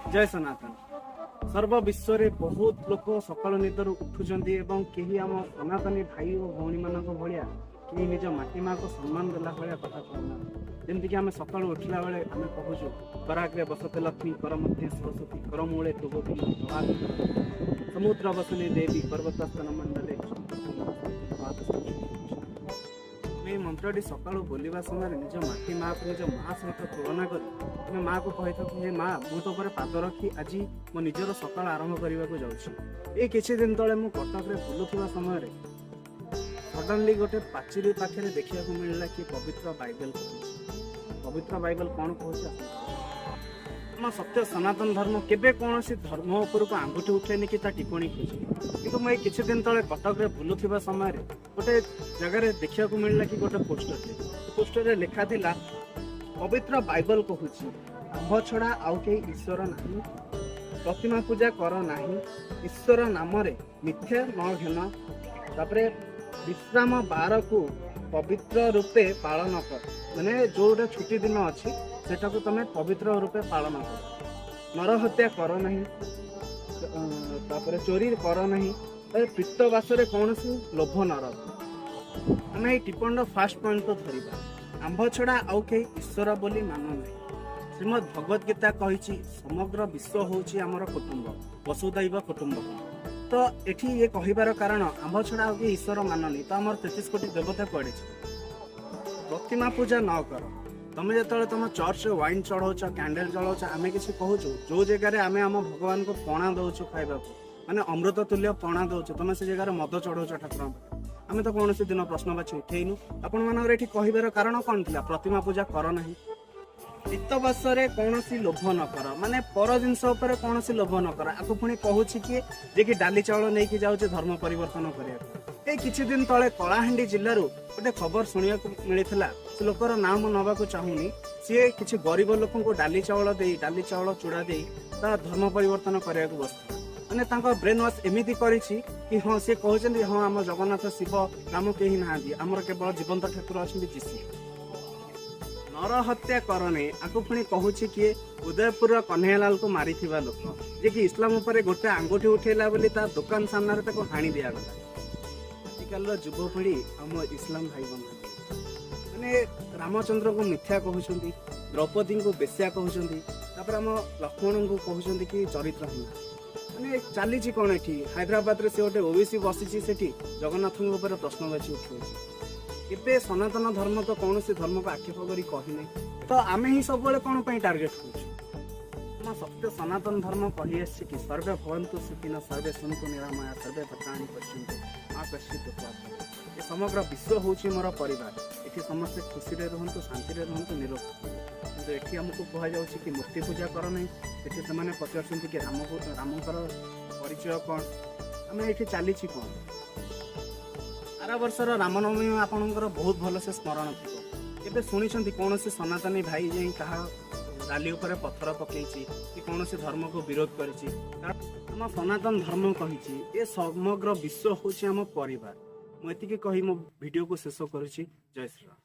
जय सनातन। सर्व विश्व रे बहुत लोक सकाल निदर उठुचंती एवं केही आम सनातनी भाई और भौणी मानक भलिया केही निज माटी माँ को सम्मान देला भलिया कथा कहना जेमति कि आम सकाल उठला बेले आम कहूछु पराग्रे बसते लक्ष्मी कर मध्ये सरस्वती कर मूले तुगोती समुद्र वसने देवी पर्वतस्तन मंडले मंत्रटी सका बोलवा समय निज माटी माँ को निज माँ सहित तुलना कर तुम माँ को कही था हे माँ मु तो पाद रखी आज मो निजर सकाल आरंभ करने को जाऊँगी। किछि दिन तले मु कटक रे बुलुवा समय सडनली गोटे पाचेरी पाखे देखा मिलला कि पवित्र बाइबल कौन कहूँ आम सत्य सनातन धर्म केबे कौन धर्म उपरक आंगुठी उठेनि कि टिप्पणी खोजे कि मैं किछि दिन तले कटक रे बुलुवा समय गोटे जगह देखा मिलला कि गोटे पोस्टर लिखा थिला पवित्र बाइबल कहूँ आंभ छड़ा आउ कहीं ईश्वर नहीं, प्रतिमा पूजा कर नहीं, ईश्वर नाम मिथ्या न घेन, तापरे विश्राम बार को पवित्र रूपे पालन कर माने जो छुट्टी दिन अच्छी सेटा को तुम पवित्र रूपे पालन कर, नर हत्या कर नहीं, चोरी कर नहीं, पित्तवास कौन सी लोभ न रख। आम ये टिप्पणी फास्ट पॉइंट तो धरिबा आंभ छड़ा आउ कहीं ईश्वर बोली मान ना। श्रीमद भगवत गीता कही समग्र विश्व होची आमर कुटुंब वसुदैव कुटुंब। तो एठी ये कहिबार कारण आंभ छड़ा आउ कहीं ईश्वर माननी तो आमर 33 कोटी देवता कड़े प्रतिमा पूजा न कर। तुम जो तुम चर्च वाइन चढ़ाऊच कैंडल जलाऊच आम कि कहूँ जो जगह आम आम भगवान को पणा दौच खाइबा माने अमृत तुल्य पणा दौच तुम से जगह मद चढ़ाऊच ठाकुर आम तो कौन दिन प्रश्नवाची उठेनु आपण मानकर एठी कहिबार कारण कौन थिला प्रतिमा पूजा कर नहीं, चित्तवासरे कौन सी लोभ न कर माने पर जिनस उपरे कौन सी लोभ न कर। आपको पुणी कहूँ कि जे कि डाली चाउल नहीं कि जाऊँ धर्म परिवर्तन करने। ये किछि दिन तले कलाहांडी जिल्लारू गोटे खबर शुणा मिलता से लोकर नाम नवाक चाहूनी सी किसी गरीब लोक डाली चाउल चूड़ा दे धर्म परिवर्तन करने को बसता माने ब्रेन वाश एमती कि हाँ सी कहते हाँ आम जगन्नाथ शिव राम कहीं ना आमर केवल जीवंत ठाकुर अच्छा जीसी। नर हत्या करने आपको पुणी कहूँ किए उदयपुर कन्हैयालाल को मारी लोक जे कि इस्लाम पर गोटे आंगुठी उठेला बोली दुकान सामने हाणी दिगला। आजिकल युवपीढ़ी आम इस्लाम भाई बंधु मैंने रामचंद्र को मिथ्या कहते, द्रौपदी को बेश्या कहते, आम लक्ष्मण को कहते कि चरित्रहीन मैंने चली कौन ये हैदराबाद रे से गोटे ओबीसी बसी से जगन्नाथ प्रश्नवाची उठे ए सनातन धर्म तो कौन सी धर्म को आक्षेप कर कहने तो आम ही सब कौन टार्गेट हो सत्य सनातन धर्म कही आसी कि सर्वे भवन्तु सुखिनः सर्वे सन्तु निरामया सर्वे भद्राणि पश्यन्तु मा कश्चित् ये समग्र विश्व होची मोर परिवार ये समस्ते खुशी रे रहंतु शांति रे रहंतु निरोग किंतु एठी हमको कहा जाउची कि मूर्ति पूजा कर नहीं एठी से पचारछंती कि रामकर परिचय कौन आम ये चली कौन। आर वर्षर रामनवमी आपणकर बहुत भल से स्मरण थी एबे शुणी कौन से सनातनी भाई जाई कहा डाली उपर पत्थर पकई कि कौन से धर्म को विरोध कर सनातन धर्म कही ये समग्र विश्व हूँ आम परिवार। मुझे कही मो वीडियो को शेष करुच्ची। जय श्री राम।